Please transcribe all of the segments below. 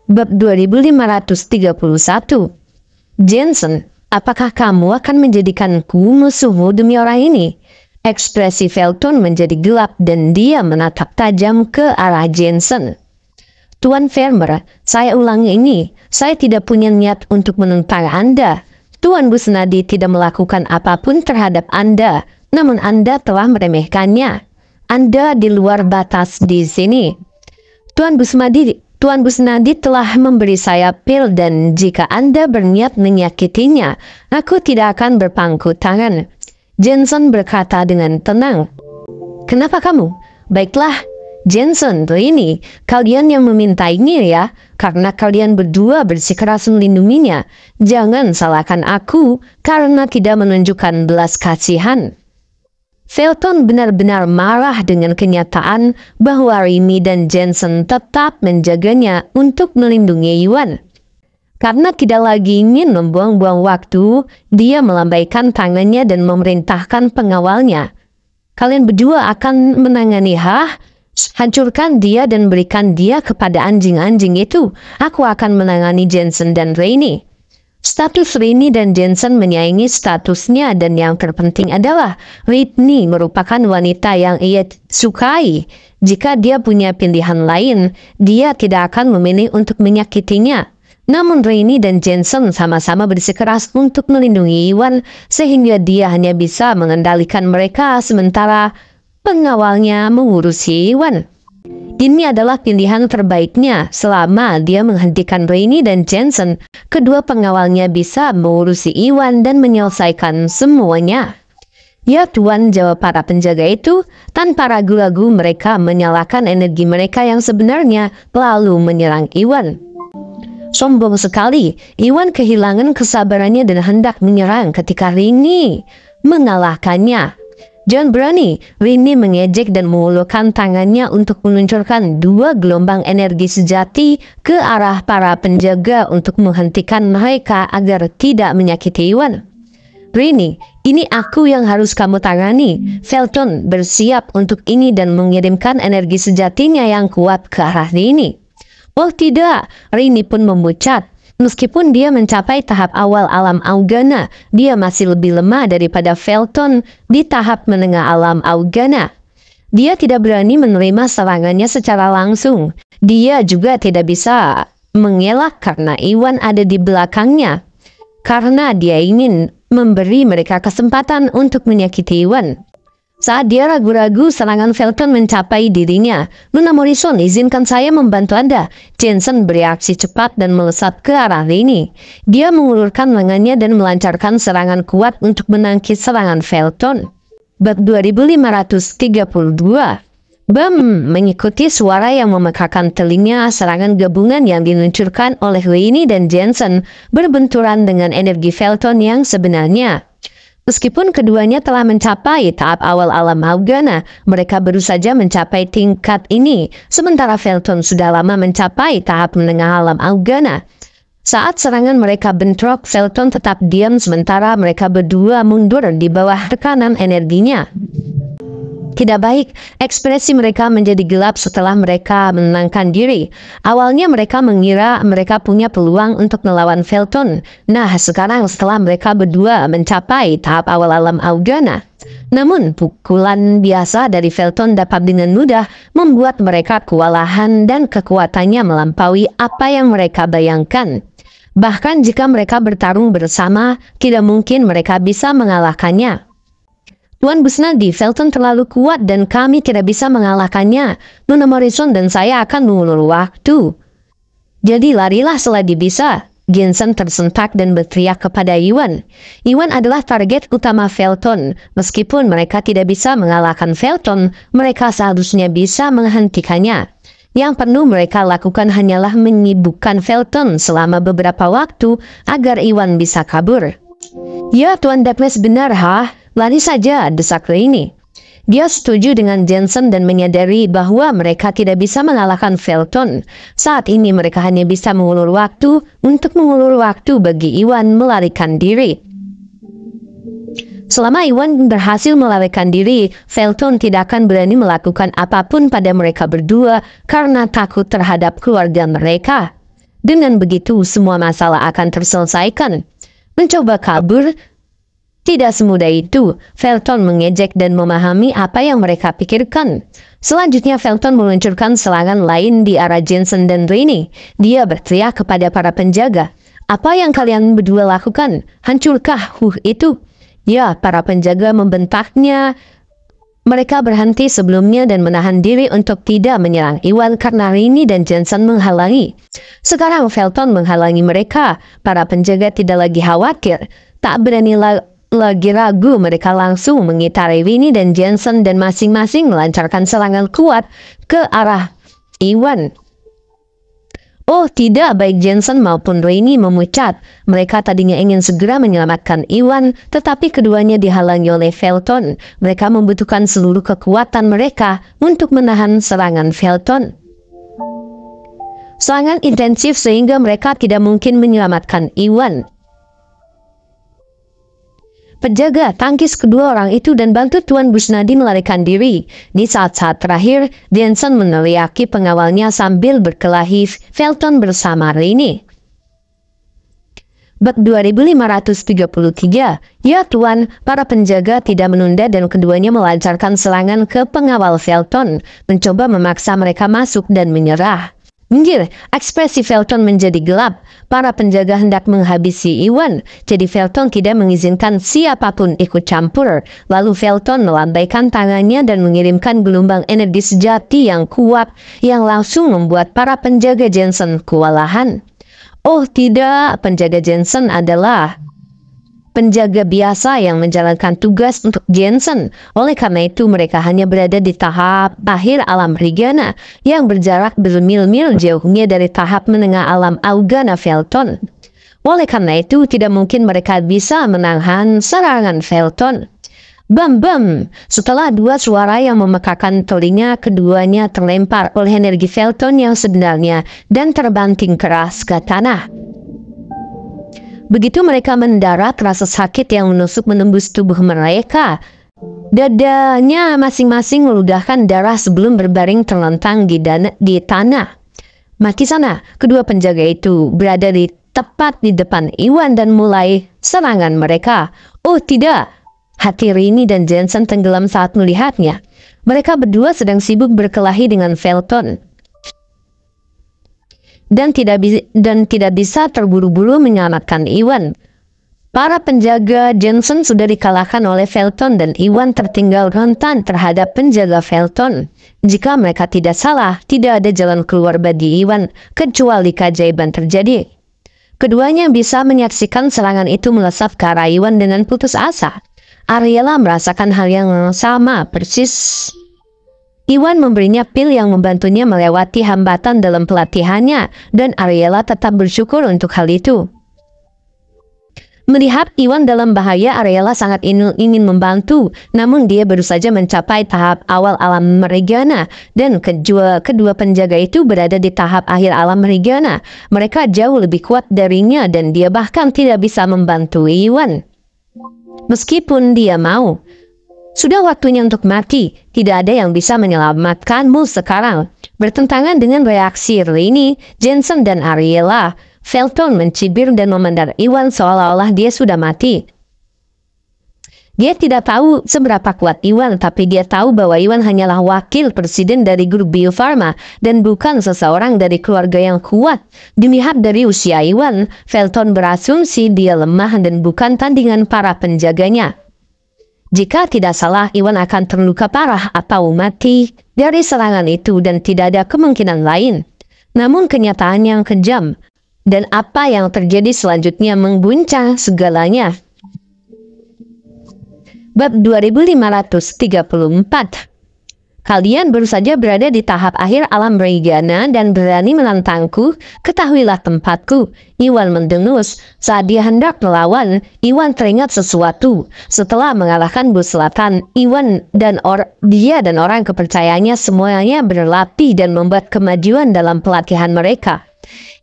Bab 2531. Jensen, apakah kamu akan menjadikanku musuhmu demi orang ini? Ekspresi Felton menjadi gelap dan dia menatap tajam ke arah Jensen. Tuan Vermeer, saya ulangi ini. Saya tidak punya niat untuk menentang Anda. Tuan Busnadi tidak melakukan apapun terhadap Anda, namun Anda telah meremehkannya. Anda di luar batas di sini. Tuan Busnadi telah memberi saya pil dan jika Anda berniat menyakitinya, aku tidak akan berpangku tangan. Jensen berkata dengan tenang. Kenapa kamu? Baiklah, Jensen, ini kalian yang memintainya ya, karena kalian berdua bersikeras melindunginya. Jangan salahkan aku karena tidak menunjukkan belas kasihan. Felton benar-benar marah dengan kenyataan bahwa Rini dan Jensen tetap menjaganya untuk melindungi Yuan. Karena tidak lagi ingin membuang-buang waktu, dia melambaikan tangannya dan memerintahkan pengawalnya. Kalian berdua akan menangani hancurkan dia dan berikan dia kepada anjing-anjing itu. Aku akan menangani Jensen dan Rini. Status Rini dan Jensen menyaingi statusnya dan yang terpenting adalah Rini merupakan wanita yang ia sukai. Jika dia punya pilihan lain, dia tidak akan memilih untuk menyakitinya. Namun Rini dan Jensen sama-sama bersikeras untuk melindungi Yuan sehingga dia hanya bisa mengendalikan mereka sementara pengawalnya mengurusi Yuan. Ini adalah pilihan terbaiknya selama dia menghentikan Rini dan Jensen. Kedua pengawalnya bisa mengurusi Yuan dan menyelesaikan semuanya. Ya Tuan, jawab para penjaga itu. Tanpa ragu-ragu mereka menyalakan energi mereka yang sebenarnya lalu menyerang Yuan. Sombong sekali, Yuan kehilangan kesabarannya dan hendak menyerang ketika Rini mengalahkannya. Jangan berani, Rini mengejek dan mengulurkan tangannya untuk meluncurkan dua gelombang energi sejati ke arah para penjaga untuk menghentikan mereka agar tidak menyakiti Yuan. Rini, ini aku yang harus kamu tangani. Felton bersiap untuk ini dan mengirimkan energi sejatinya yang kuat ke arah Rini. Oh tidak, Rini pun memucat. Meskipun dia mencapai tahap awal alam Augana, dia masih lebih lemah daripada Felton di tahap menengah alam Augana. Dia tidak berani menerima serangannya secara langsung. Dia juga tidak bisa mengelak karena Yuan ada di belakangnya. Karena dia ingin memberi mereka kesempatan untuk menyakiti Yuan. Saat dia ragu-ragu, serangan Felton mencapai dirinya. Nona Morrison, izinkan saya membantu Anda. Jensen bereaksi cepat dan melesat ke arah Rini. Dia mengulurkan lengannya dan melancarkan serangan kuat untuk menangkis serangan Felton. Bab 2532. Bam! Mengikuti suara yang memekakan telinga, serangan gabungan yang diluncurkan oleh Rini dan Jensen berbenturan dengan energi Felton yang sebenarnya. Meskipun keduanya telah mencapai tahap awal alam Augana, mereka baru saja mencapai tingkat ini, sementara Felton sudah lama mencapai tahap menengah alam Augana. Saat serangan mereka bentrok, Felton tetap diam sementara mereka berdua mundur di bawah tekanan energinya. Tidak baik, ekspresi mereka menjadi gelap setelah mereka menenangkan diri. Awalnya mereka mengira mereka punya peluang untuk melawan Felton. Nah, sekarang setelah mereka berdua mencapai tahap awal alam Augana. Namun, pukulan biasa dari Felton dapat dengan mudah membuat mereka kewalahan dan kekuatannya melampaui apa yang mereka bayangkan. Bahkan jika mereka bertarung bersama, tidak mungkin mereka bisa mengalahkannya. Tuan Busnadi, Felton terlalu kuat dan kami tidak bisa mengalahkannya. Nona Morrison dan saya akan mengulur waktu. Jadi larilah selagi bisa. Jensen tersentak dan berteriak kepada Yuan. Yuan adalah target utama Felton. Meskipun mereka tidak bisa mengalahkan Felton, mereka seharusnya bisa menghentikannya. Yang perlu mereka lakukan hanyalah menyibukkan Felton selama beberapa waktu agar Yuan bisa kabur. Ya, Tuan Douglas benar, Lari saja, desak Rini. Dia setuju dengan Jensen dan menyadari bahwa mereka tidak bisa mengalahkan Felton. Saat ini mereka hanya bisa mengulur waktu untuk mengulur waktu bagi Yuan melarikan diri. Selama Yuan berhasil melarikan diri, Felton tidak akan berani melakukan apapun pada mereka berdua karena takut terhadap keluarga mereka. Dengan begitu, semua masalah akan terselesaikan. Mencoba kabur tidak semudah itu. Felton mengejek dan memahami apa yang mereka pikirkan. Selanjutnya Felton meluncurkan serangan lain di arah Jensen dan Rainy. Dia berteriak kepada para penjaga, "Apa yang kalian berdua lakukan? Hancurkah itu?" Ya, para penjaga membentaknya. Mereka berhenti sebelumnya dan menahan diri untuk tidak menyerang Iwan karena Rainy dan Jensen menghalangi. Sekarang Felton menghalangi mereka. Para penjaga tidak lagi khawatir. Tak berani lagi ragu, mereka langsung mengitari Rainy dan Jensen dan masing-masing melancarkan serangan kuat ke arah Iwan. Oh tidak, baik Jensen maupun Rainy memucat. Mereka tadinya ingin segera menyelamatkan Iwan, tetapi keduanya dihalangi oleh Felton. Mereka membutuhkan seluruh kekuatan mereka untuk menahan serangan Felton. Serangan intensif sehingga mereka tidak mungkin menyelamatkan Iwan. Penjaga tangkis kedua orang itu dan bantu Tuan Busnadi melarikan diri. Di saat-saat terakhir, Jensen meneriaki pengawalnya sambil berkelahi Felton bersama Rainy. Bab 2533. Ya Tuan, para penjaga tidak menunda dan keduanya melancarkan serangan ke pengawal Felton, mencoba memaksa mereka masuk dan menyerah. Minggir, ekspresi Felton menjadi gelap. Para penjaga hendak menghabisi Iwan, jadi Felton tidak mengizinkan siapapun ikut campur. Lalu Felton melambaikan tangannya dan mengirimkan gelombang energi sejati yang kuat yang langsung membuat para penjaga Jensen kewalahan. Oh tidak, penjaga Jensen adalah penjaga biasa yang menjalankan tugas untuk Jensen. Oleh karena itu mereka hanya berada di tahap akhir alam Regana yang berjarak bermil-mil jauhnya dari tahap menengah alam Augana Felton. Oleh karena itu tidak mungkin mereka bisa menahan serangan Felton. Bam-bam! Setelah dua suara yang memekakan telinga, keduanya terlempar oleh energi Felton yang sebenarnya dan terbanting keras ke tanah. Begitu mereka mendarat, rasa sakit yang menusuk menembus tubuh mereka. Dadanya masing-masing meludahkan darah sebelum berbaring terlentang di tanah. Mati sana, kedua penjaga itu berada tepat di depan Iwan dan mulai serangan mereka. Oh tidak, hati Rainy dan Jensen tenggelam saat melihatnya. Mereka berdua sedang sibuk berkelahi dengan Felton. Dan tidak bisa terburu-buru menyelamatkan Iwan. Para penjaga Jensen sudah dikalahkan oleh Felton dan Iwan tertinggal rentan terhadap penjaga Felton. Jika mereka tidak salah, tidak ada jalan keluar bagi Iwan kecuali keajaiban terjadi. Keduanya bisa menyaksikan serangan itu melesat ke arah Iwan dengan putus asa. Ariela merasakan hal yang sama persis. Iwan memberinya pil yang membantunya melewati hambatan dalam pelatihannya, dan Ariela tetap bersyukur untuk hal itu. Melihat Iwan dalam bahaya, Ariela sangat ingin membantu, namun dia baru saja mencapai tahap awal alam Regana, dan kedua penjaga itu berada di tahap akhir alam Regana. Mereka jauh lebih kuat darinya, dan dia bahkan tidak bisa membantu Iwan. Meskipun dia mau. Sudah waktunya untuk mati. Tidak ada yang bisa menyelamatkanmu sekarang. Bertentangan dengan reaksi Rainy, Jensen dan Ariela, Felton mencibir dan memandang Iwan seolah-olah dia sudah mati. Dia tidak tahu seberapa kuat Iwan, tapi dia tahu bahwa Iwan hanyalah wakil presiden dari grup Bio Farma dan bukan seseorang dari keluarga yang kuat. Dilihat dari usia Iwan, Felton berasumsi dia lemah dan bukan tandingan para penjaganya. Jika tidak salah, Iwan akan terluka parah atau mati dari serangan itu dan tidak ada kemungkinan lain. Namun kenyataan yang kejam dan apa yang terjadi selanjutnya mengguncang segalanya. Bab 2534. Kalian baru saja berada di tahap akhir alam Regana dan berani menantangku. Ketahuilah tempatku. Iwan mendengus. Saat dia hendak melawan, Iwan teringat sesuatu. Setelah mengalahkan bos selatan, Iwan dan dia dan orang kepercayaannya semuanya berlatih dan membuat kemajuan dalam pelatihan mereka.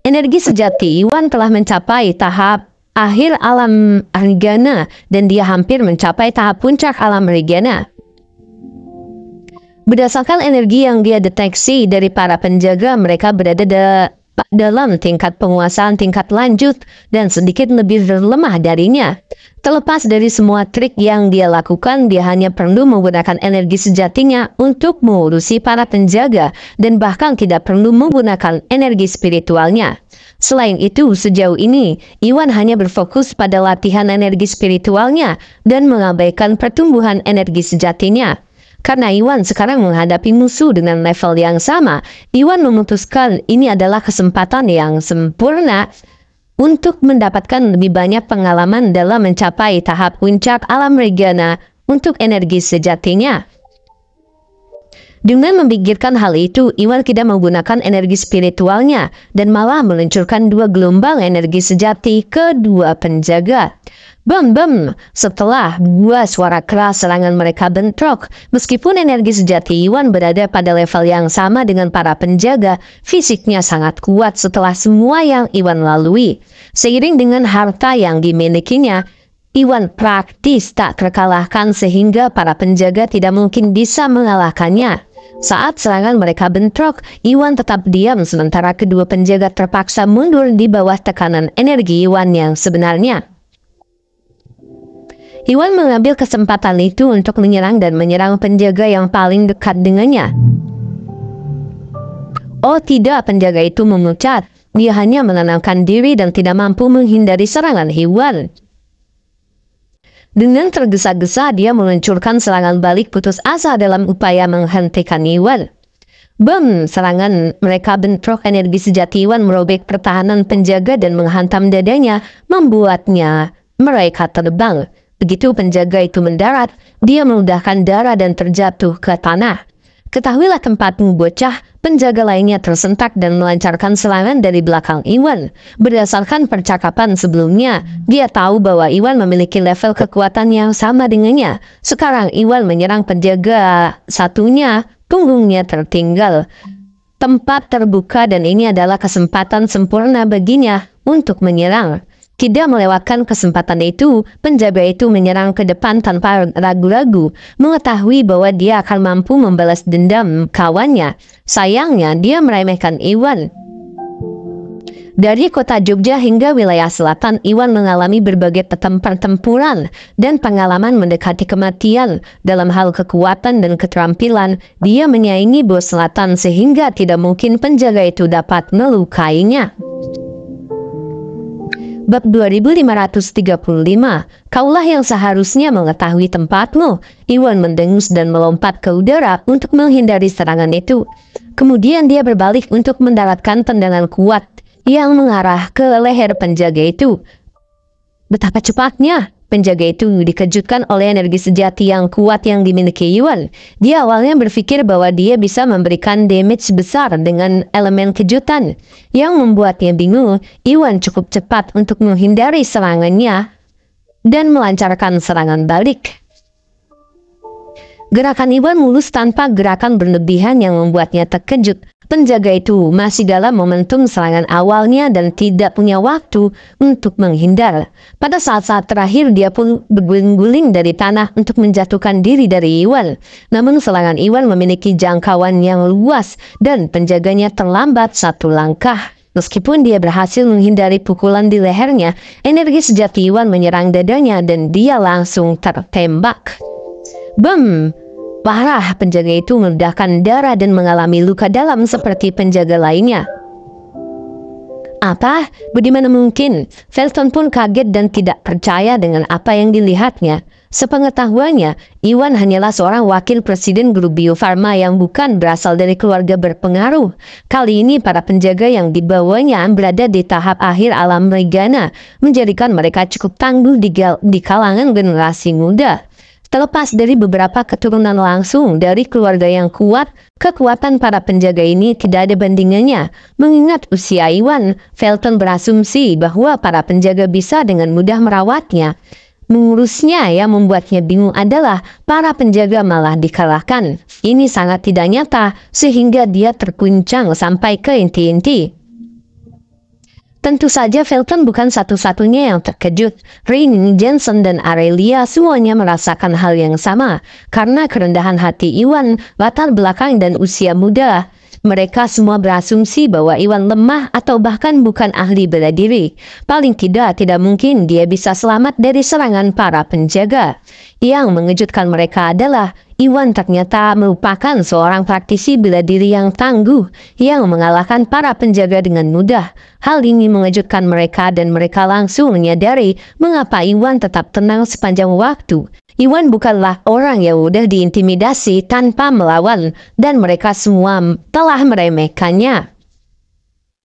Energi sejati Iwan telah mencapai tahap akhir alam Regana dan dia hampir mencapai tahap puncak alam Regana. Berdasarkan energi yang dia deteksi dari para penjaga, mereka berada dalam tingkat penguasaan tingkat lanjut dan sedikit lebih lemah darinya. Terlepas dari semua trik yang dia lakukan, dia hanya perlu menggunakan energi sejatinya untuk mengurusi para penjaga dan bahkan tidak perlu menggunakan energi spiritualnya. Selain itu, sejauh ini, Iwan hanya berfokus pada latihan energi spiritualnya dan mengabaikan pertumbuhan energi sejatinya. Karena Iwan sekarang menghadapi musuh dengan level yang sama, Iwan memutuskan ini adalah kesempatan yang sempurna untuk mendapatkan lebih banyak pengalaman dalam mencapai tahap puncak alam regana untuk energi sejatinya. Dengan memikirkan hal itu, Iwan tidak menggunakan energi spiritualnya dan malah meluncurkan 2 gelombang energi sejati ke 2 penjaga. Bam! Setelah 2 suara keras serangan mereka bentrok, meskipun energi sejati Iwan berada pada level yang sama dengan para penjaga, fisiknya sangat kuat setelah semua yang Iwan lalui. Seiring dengan harta yang dimilikinya, Iwan praktis tak terkalahkan sehingga para penjaga tidak mungkin bisa mengalahkannya. Saat serangan mereka bentrok, Iwan tetap diam sementara kedua penjaga terpaksa mundur di bawah tekanan energi Iwan yang sebenarnya. Iwan mengambil kesempatan itu untuk menyerang dan menyerang penjaga yang paling dekat dengannya. Oh tidak, penjaga itu memucat. Dia hanya menenangkan diri dan tidak mampu menghindari serangan Iwan. Dengan tergesa-gesa, dia meluncurkan serangan balik putus asa dalam upaya menghentikan Iwan. Bam! Serangan mereka bentrok, energi sejati Iwan merobek pertahanan penjaga dan menghantam dadanya, membuatnya mereka terbang. Begitu penjaga itu mendarat, dia meludahkan darah dan terjatuh ke tanah. Ketahuilah tempatmu, bocah. Penjaga lainnya tersentak dan melancarkan serangan dari belakang Iwan. Berdasarkan percakapan sebelumnya, dia tahu bahwa Iwan memiliki level kekuatan yang sama dengannya. Sekarang Iwan menyerang penjaga satunya, punggungnya tertinggal. Tempat terbuka dan ini adalah kesempatan sempurna baginya untuk menyerang. Tidak melewatkan kesempatan itu, penjaga itu menyerang ke depan tanpa ragu-ragu, mengetahui bahwa dia akan mampu membalas dendam kawannya. Sayangnya, dia meremehkan Iwan. Dari kota Jogja hingga wilayah selatan, Iwan mengalami berbagai pertempuran dan pengalaman mendekati kematian. Dalam hal kekuatan dan keterampilan, dia menyaingi bos selatan sehingga tidak mungkin penjaga itu dapat melukainya. Bab 2535, kaulah yang seharusnya mengetahui tempatmu. Iwan mendengus dan melompat ke udara untuk menghindari serangan itu. Kemudian dia berbalik untuk mendaratkan tendangan kuat yang mengarah ke leher penjaga itu. Betapa cepatnya! Penjaga itu dikejutkan oleh energi sejati yang kuat yang dimiliki Iwan. Dia awalnya berpikir bahwa dia bisa memberikan damage besar dengan elemen kejutan. Yang membuatnya bingung, Iwan cukup cepat untuk menghindari serangannya dan melancarkan serangan balik. Gerakan Iwan mulus tanpa gerakan berlebihan yang membuatnya terkejut. Penjaga itu masih dalam momentum serangan awalnya dan tidak punya waktu untuk menghindar. Pada saat-saat terakhir dia pun berguling-guling dari tanah untuk menjatuhkan diri dari Iwan. Namun serangan Iwan memiliki jangkauan yang luas dan penjaganya terlambat 1 langkah. Meskipun dia berhasil menghindari pukulan di lehernya, energi sejati Iwan menyerang dadanya dan dia langsung tertembak. Bam! Parah, penjaga itu meledakkan darah dan mengalami luka dalam seperti penjaga lainnya. Apa? Bagaimana mungkin? Felton pun kaget dan tidak percaya dengan apa yang dilihatnya. Sepengetahuannya, Iwan hanyalah seorang wakil presiden grup Bio Farma yang bukan berasal dari keluarga berpengaruh. Kali ini para penjaga yang dibawanya berada di tahap akhir alam regana, menjadikan mereka cukup tangguh di kalangan generasi muda. Terlepas dari beberapa keturunan langsung dari keluarga yang kuat, kekuatan para penjaga ini tidak ada bandingannya. Mengingat usia Iwan, Felton berasumsi bahwa para penjaga bisa dengan mudah merawatnya. Mengurusnya yang membuatnya bingung adalah para penjaga malah dikalahkan. Ini sangat tidak nyata, sehingga dia terguncang sampai ke inti-inti. Tentu saja Felton bukan satu-satunya yang terkejut. Rainy, Jensen, dan Aurelia semuanya merasakan hal yang sama. Karena kerendahan hati Iwan, latar belakang dan usia muda, Mereka semua berasumsi bahwa Iwan lemah atau bahkan bukan ahli bela diri. Paling tidak mungkin dia bisa selamat dari serangan para penjaga. Yang mengejutkan mereka adalah Iwan ternyata merupakan seorang praktisi bela diri yang tangguh yang mengalahkan para penjaga dengan mudah. Hal ini mengejutkan mereka dan mereka langsung menyadari mengapa Iwan tetap tenang sepanjang waktu. Iwan bukanlah orang yang mudah diintimidasi tanpa melawan dan mereka semua telah meremehkannya.